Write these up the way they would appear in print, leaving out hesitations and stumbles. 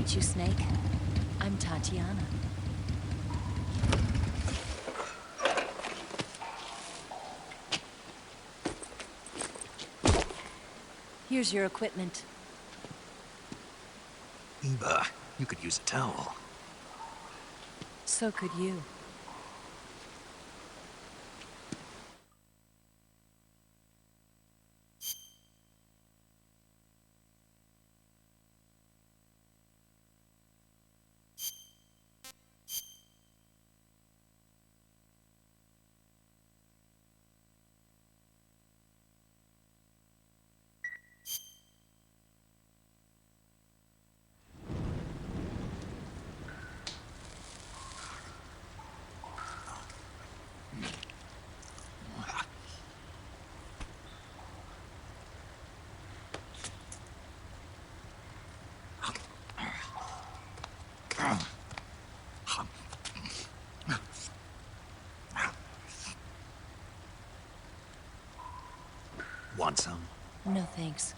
meet you, Snake. I'm Tatiana. Here's your equipment. Eva, you could use a towel. So could you. Want some? No thanks.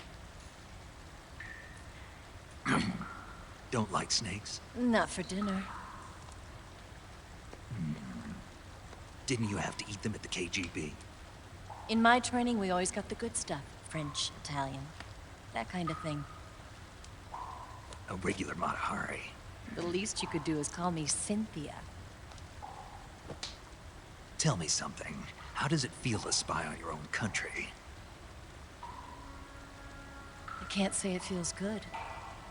Don't like snakes? Not for dinner. Didn't you have to eat them at the KGB? In my training, we always got the good stuff. French, Italian, that kind of thing. A regular Mata Hari. The least you could do is call me Cynthia. Tell me something. How does it feel to spy on your own country? I can't say it feels good,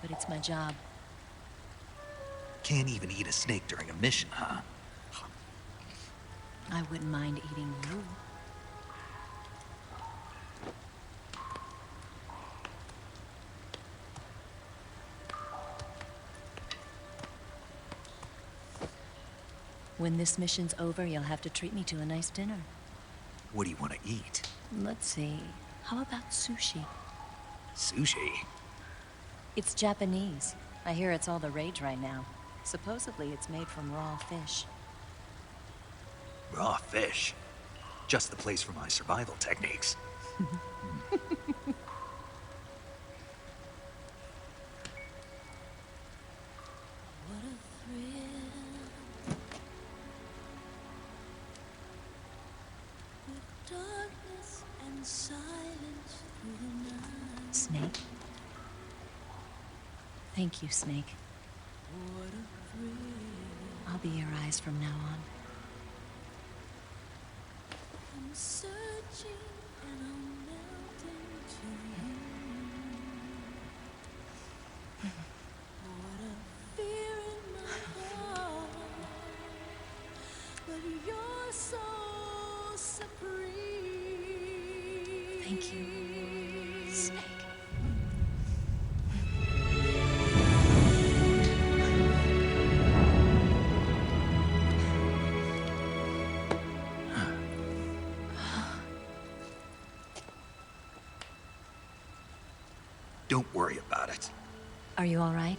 but it's my job. Can't even eat a snake during a mission, huh? I wouldn't mind eating you. When this mission's over, you'll have to treat me to a nice dinner. What do you want to eat? Let's see. How about sushi? Sushi? It's Japanese. I hear it's all the rage right now. Supposedly, it's made from raw fish. Raw fish? Just the place for my survival techniques. Snake? Thank you, Snake. I'll be your eyes from now on. I'm searching and I'm melting to you. What a fear in my heart, but you're so supreme. Thank you, Snake. Don't worry about it. Are you all right?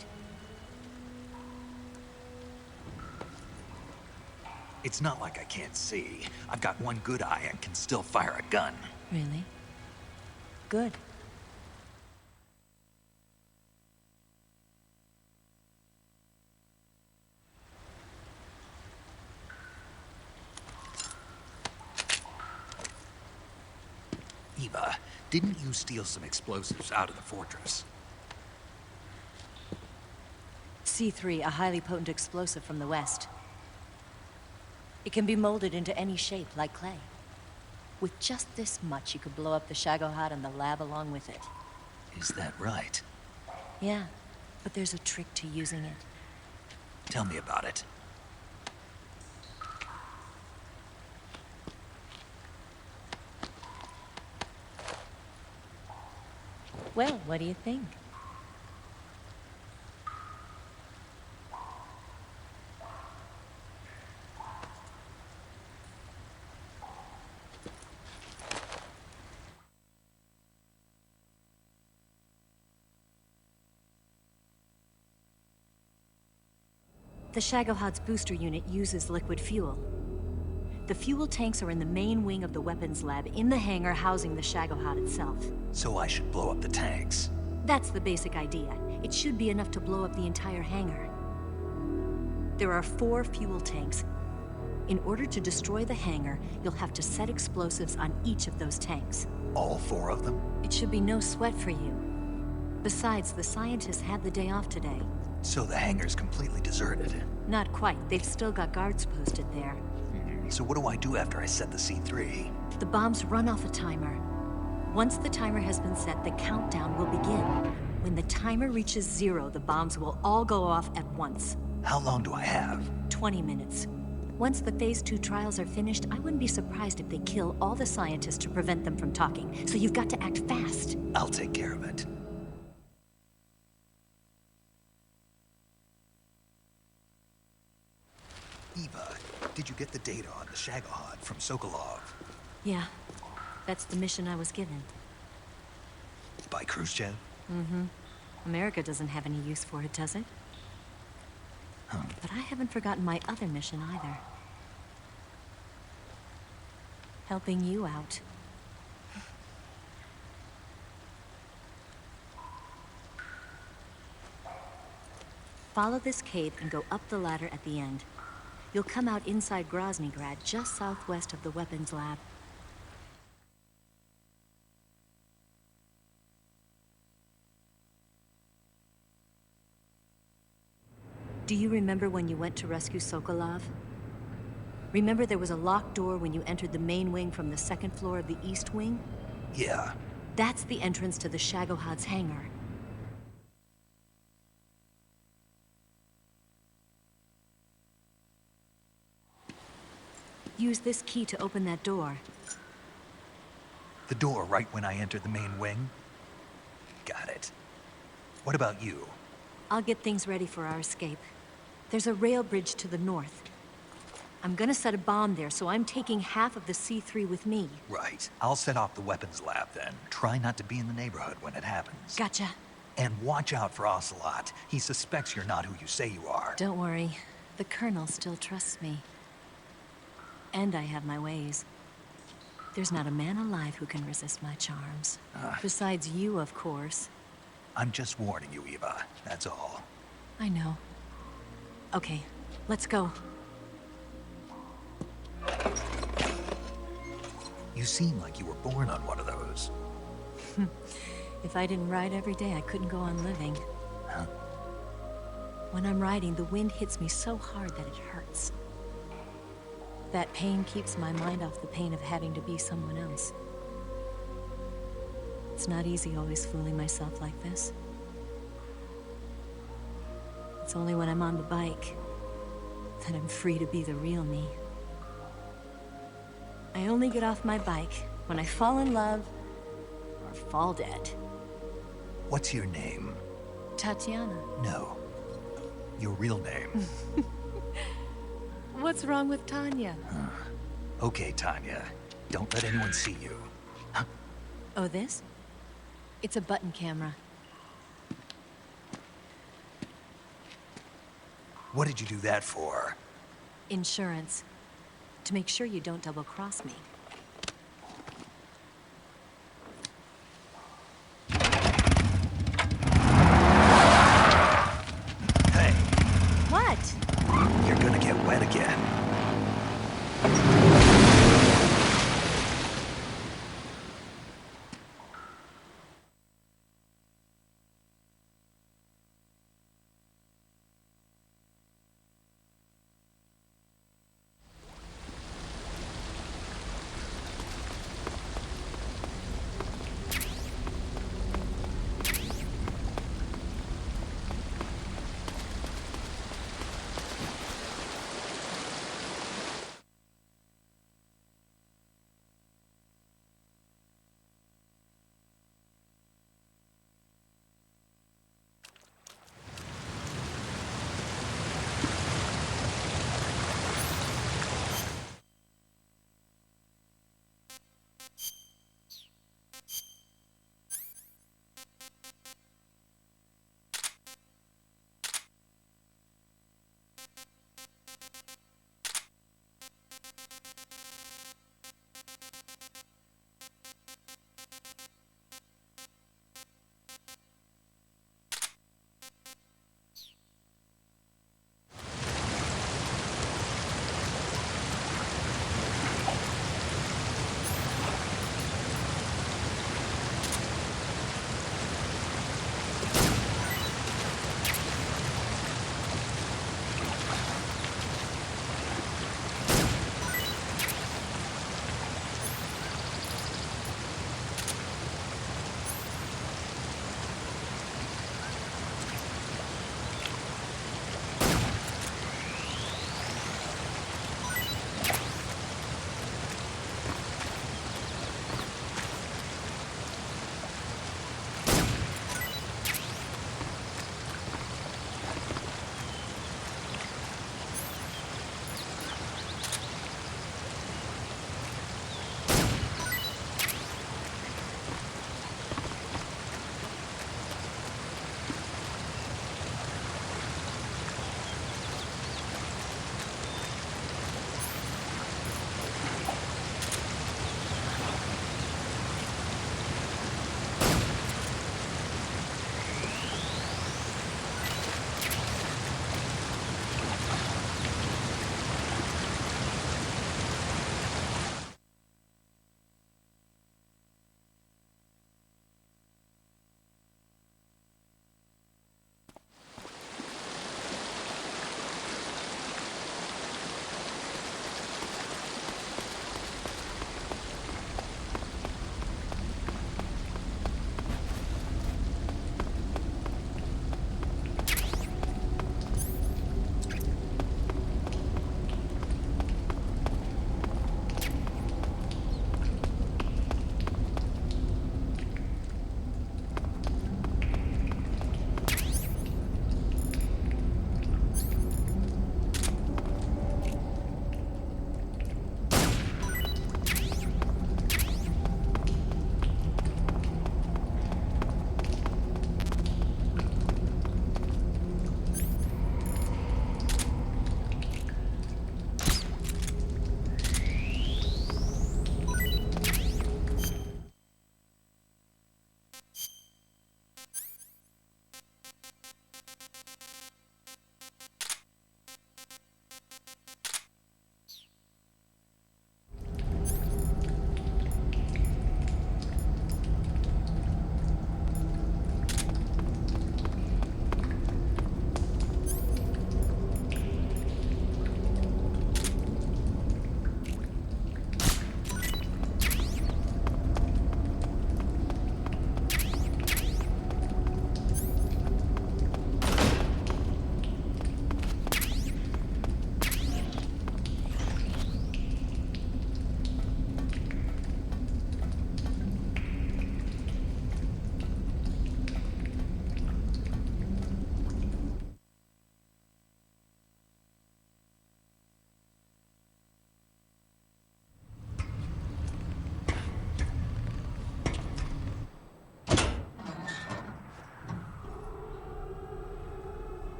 It's not like I can't see. I've got one good eye and can still fire a gun. Really? Good. Eva, didn't you steal some explosives out of the fortress? C3, a highly potent explosive from the west. It can be molded into any shape, like clay. With just this much, you could blow up the Shagohod and the lab along with it. Is that right? Yeah, but there's a trick to using it. Tell me about it. Well, what do you think? The Shagohod's booster unit uses liquid fuel. The fuel tanks are in the main wing of the weapons lab in the hangar housing the Shagohod itself. So I should blow up the tanks. That's the basic idea. It should be enough to blow up the entire hangar. There are 4 fuel tanks. In order to destroy the hangar, you'll have to set explosives on each of those tanks. All 4 of them? It should be no sweat for you. Besides, the scientists had the day off today. So the hangar's completely deserted. Not quite. They've still got guards posted there. So what do I do after I set the C3? The bombs run off a timer. Once the timer has been set, the countdown will begin. When the timer reaches 0, the bombs will all go off at once. How long do I have? 20 minutes. Once the Phase 2 trials are finished, I wouldn't be surprised if they kill all the scientists to prevent them from talking. So you've got to act fast. I'll take care of it. Eva, did you get the data on the Shagohod from Sokolov? Yeah, that's the mission I was given. By Khrushchev? America doesn't have any use for it, does it? But I haven't forgotten my other mission either. Helping you out. Follow this cave and go up the ladder at the end. You'll come out inside Groznygrad, just southwest of the weapons lab. Do you remember when you went to rescue Sokolov? Remember there was a locked door when you entered the main wing from the 2nd floor of the East Wing? Yeah. That's the entrance to the Shagohod's hangar. Use this key to open that door. The door right when I entered the main wing? Got it. What about you? I'll get things ready for our escape. There's a rail bridge to the north. I'm gonna set a bomb there, so I'm taking half of the C3 with me. Right. I'll set off the weapons lab then. Try not to be in the neighborhood when it happens. Gotcha. And watch out for Ocelot. He suspects you're not who you say you are. Don't worry. The Colonel still trusts me. And I have my ways. There's not a man alive who can resist my charms. Besides you, of course. I'm just warning you, Eva. That's all. I know. Okay, let's go. You seem like you were born on one of those. If I didn't ride every day, I couldn't go on living. Huh? When I'm riding, the wind hits me so hard that it hurts. That pain keeps my mind off the pain of having to be someone else. It's not easy always fooling myself like this. It's only when I'm on the bike that I'm free to be the real me. I only get off my bike when I fall in love or fall dead. What's your name? Tatiana. No. Your real name. What's wrong with Tanya? Okay, Tanya. Don't let anyone see you. Oh, this? It's a button camera. What did you do that for? Insurance. To make sure you don't double-cross me. Hey, What? you're gonna get wet again.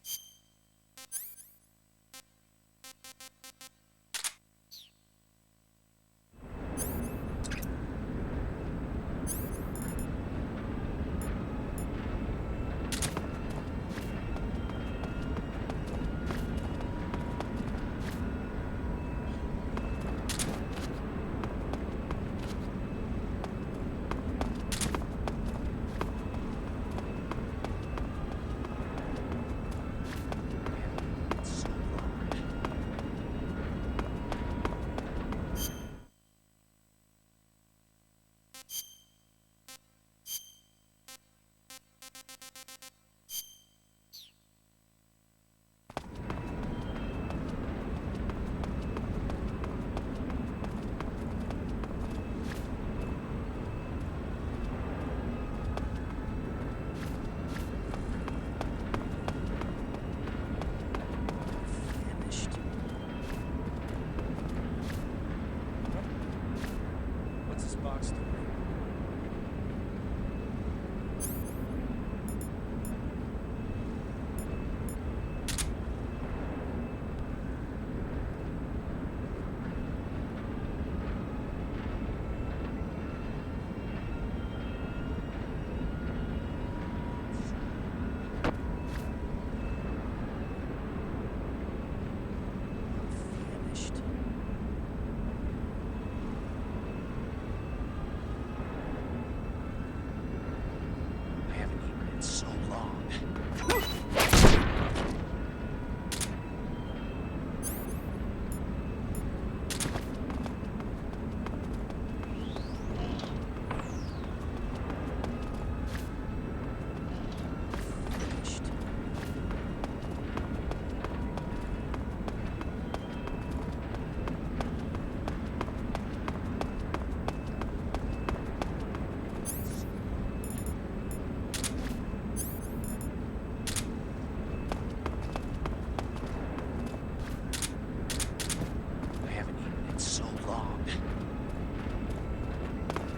Finished. What's this box doing? Finished. I haven't eaten in so long. Finished. I haven't eaten in so long.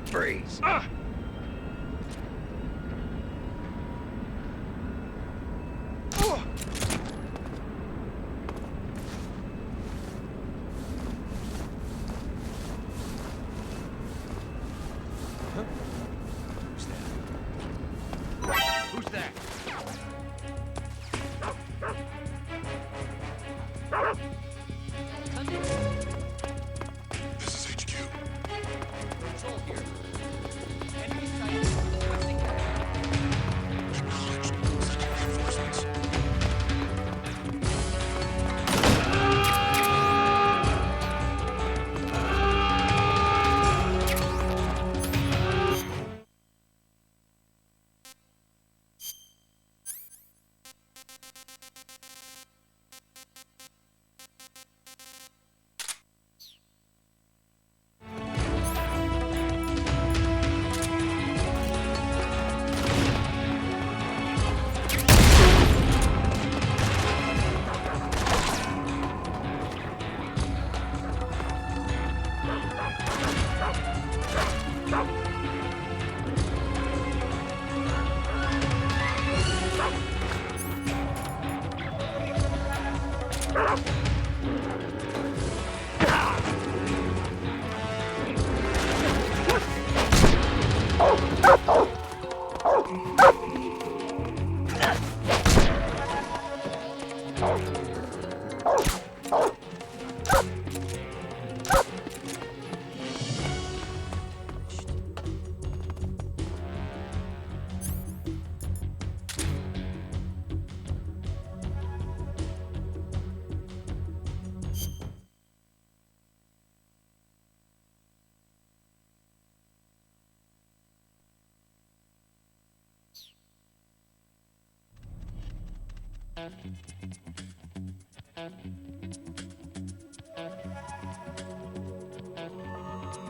Freeze. Ah! Who's that? Who's that? This is HQ. Control here. Enemy sighted. Requesting backup. Acknowledged.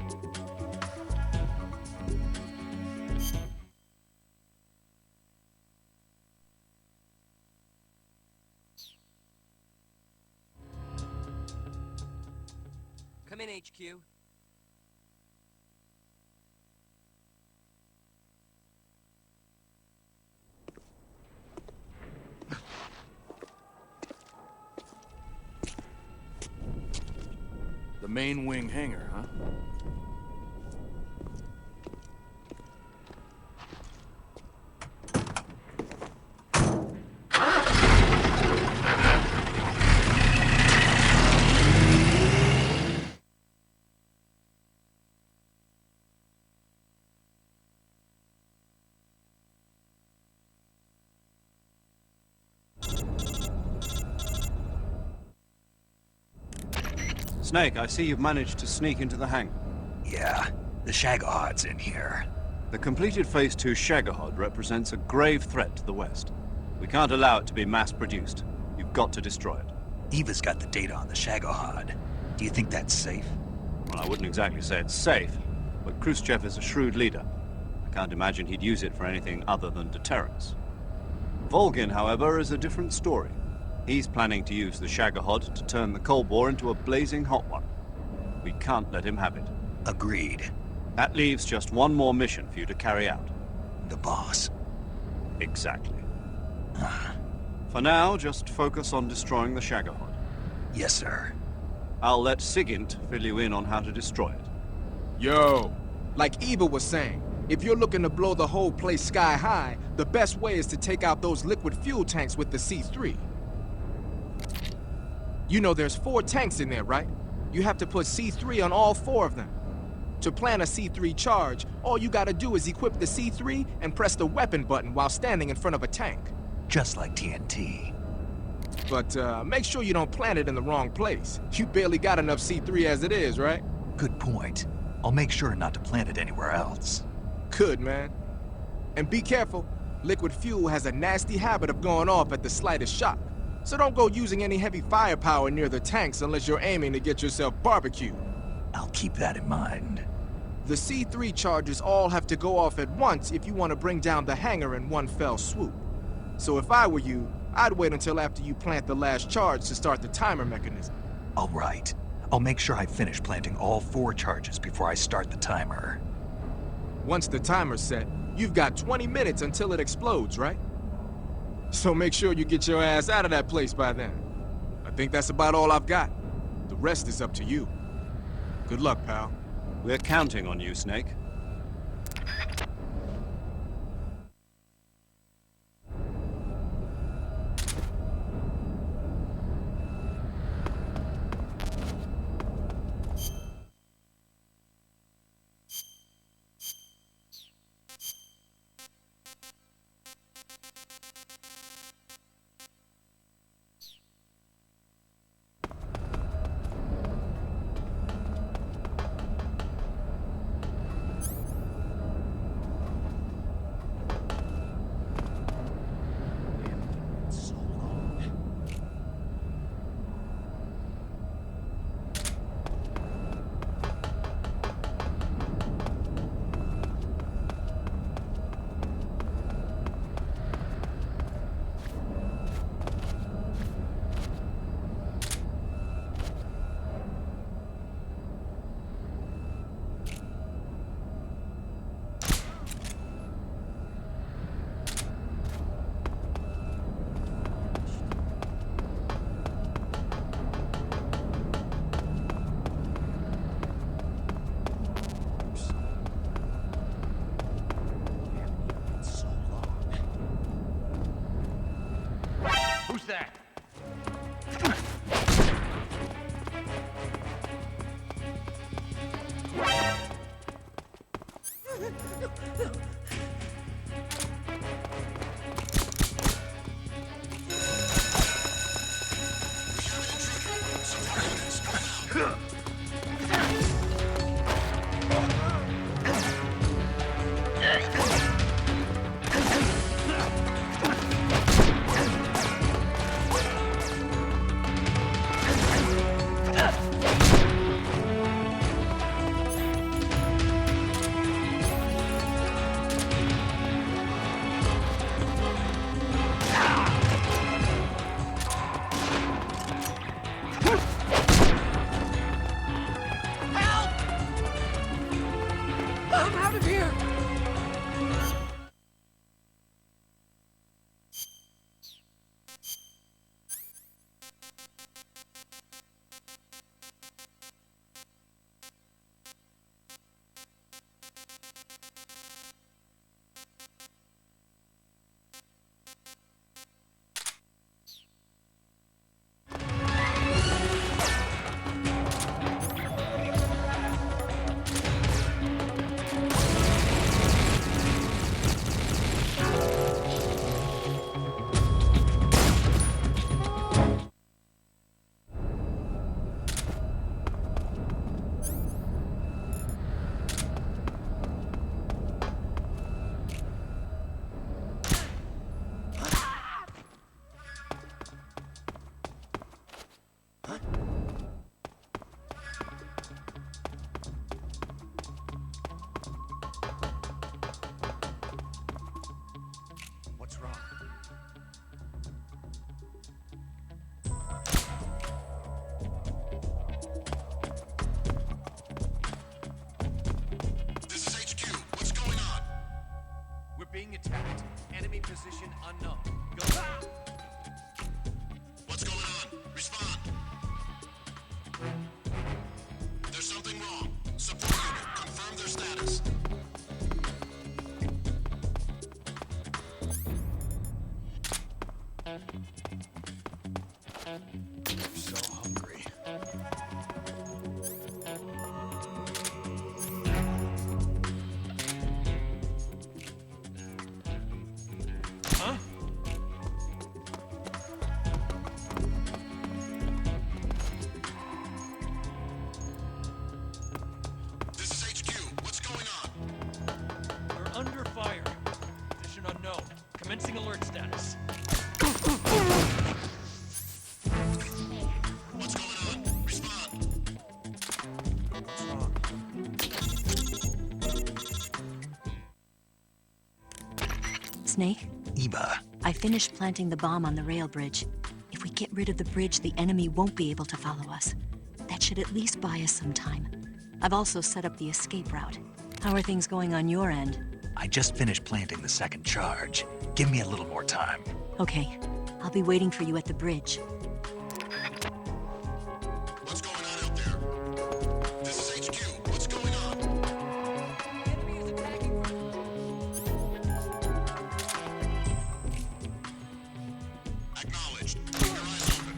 Sending reinforcements. Come in, HQ. The main wing hangar, huh? Snake, I see you've managed to sneak into the hangar. Yeah, the Shagohod's in here. The completed Phase 2 Shagohod represents a grave threat to the West. We can't allow it to be mass-produced. You've got to destroy it. Eva's got the data on the Shagohod. Do you think that's safe? Well, I wouldn't exactly say it's safe, but Khrushchev is a shrewd leader. I can't imagine he'd use it for anything other than deterrence. Volgin, however, is a different story. He's planning to use the Shagohod to turn the Cold War into a blazing hot one. We can't let him have it. Agreed. That leaves just one more mission for you to carry out. The boss. Exactly. For now, just focus on destroying the Shagohod. Yes, sir. I'll let Sigint fill you in on how to destroy it. Yo, like Eva was saying, if you're looking to blow the whole place sky high, the best way is to take out those liquid fuel tanks with the C3. You know there's 4 tanks in there, right? You have to put C3 on all 4 of them. To plan a C3 charge, all you gotta do is equip the C3 and press the weapon button while standing in front of a tank. Just like TNT. But make sure you don't plant it in the wrong place. You barely got enough C3 as it is, right? Good point. I'll make sure not to plant it anywhere else. Good, man. And be careful. Liquid fuel has a nasty habit of going off at the slightest shock. So don't go using any heavy firepower near the tanks unless you're aiming to get yourself barbecued. I'll keep that in mind. The C3 charges all have to go off at once if you want to bring down the hangar in one fell swoop. So if I were you, I'd wait until after you plant the last charge to start the timer mechanism. All right. I'll make sure I finish planting all 4 charges before I start the timer. Once the timer's set, you've got 20 minutes until it explodes, right? So make sure you get your ass out of that place by then. I think that's about all I've got. The rest is up to you. Good luck, pal. We're counting on you, Snake. Who's that? being attacked. Enemy position unknown. Go. What's going on? Respond. There's something wrong. Support unit, confirm their status. So hungry. Huh? This is HQ. What's going on? We're under fire. Position unknown. Commencing alert status. What's going on? Respond. What's wrong? Snake, Eva, I finished planting the bomb on the rail bridge. If we get rid of the bridge, the enemy won't be able to follow us. That should at least buy us some time. I've also set up the escape route. How are things going on your end? I just finished planting the second charge. Give me a little more time. Okay, I'll be waiting for you at the bridge. What's going on out there? This is HQ. What's going on? Enemy is attacking from... Acknowledged. Keep your eyes open.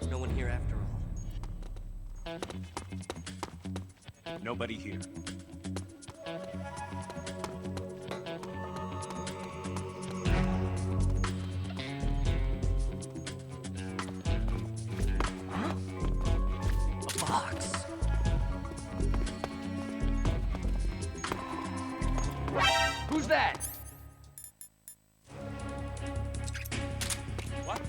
No one here after all. Nobody here. A box. Who's that? What?